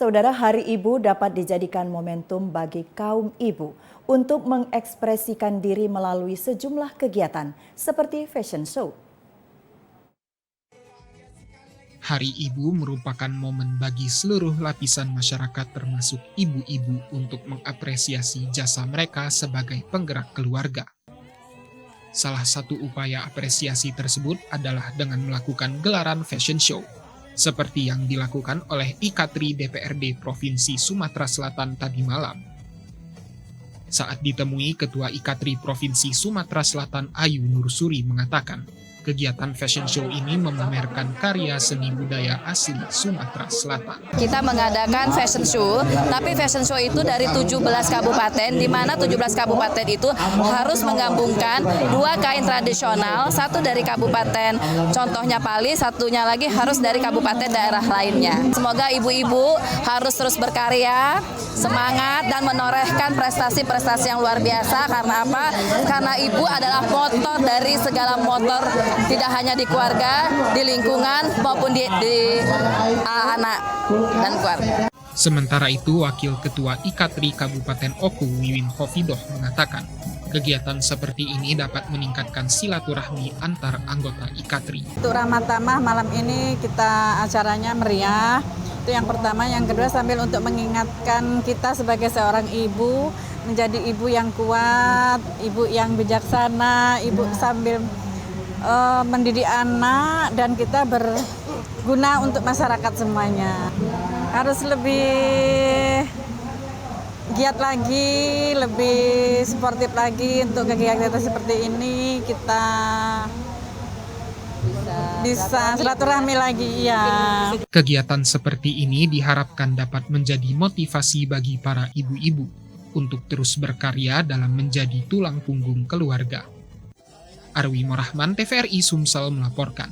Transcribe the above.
Saudara, Hari Ibu dapat dijadikan momentum bagi kaum ibu untuk mengekspresikan diri melalui sejumlah kegiatan seperti fashion show. Hari Ibu merupakan momen bagi seluruh lapisan masyarakat termasuk ibu-ibu untuk mengapresiasi jasa mereka sebagai penggerak keluarga. Salah satu upaya apresiasi tersebut adalah dengan melakukan gelaran fashion show, seperti yang dilakukan oleh Ikatri DPRD Provinsi Sumatera Selatan tadi malam. Saat ditemui Ketua Ikatri Provinsi Sumatera Selatan Ayu Nursuri mengatakan, kegiatan fashion show ini memamerkan karya seni budaya asli Sumatera Selatan. Kita mengadakan fashion show, tapi fashion show itu dari 17 kabupaten, di mana 17 kabupaten itu harus menggabungkan 2 kain tradisional, satu dari kabupaten, contohnya Pali, satunya lagi harus dari kabupaten daerah lainnya. Semoga ibu-ibu harus terus berkarya, semangat, dan menorehkan prestasi-prestasi yang luar biasa. Karena apa? Karena ibu adalah motor dari segala motor, tidak hanya di keluarga, di lingkungan, maupun di anak dan keluarga. Sementara itu, Wakil Ketua Ikatri Kabupaten Oku Wiwin Hofidoh mengatakan, kegiatan seperti ini dapat meningkatkan silaturahmi antar anggota Ikatri. Untuk Ramah Tamah malam ini kita acaranya meriah. Itu yang pertama. Yang kedua, sambil untuk mengingatkan kita sebagai seorang ibu, menjadi ibu yang kuat, ibu yang bijaksana, ibu sambil mendidik anak, dan kita berguna untuk masyarakat semuanya. Harus lebih giat lagi, lebih sportif lagi untuk kegiatan seperti ini. Kita bisa silaturahmi lagi, ya. Kegiatan seperti ini diharapkan dapat menjadi motivasi bagi para ibu-ibu untuk terus berkarya dalam menjadi tulang punggung keluarga. Arwi Morahman, TVRI Sumsel melaporkan.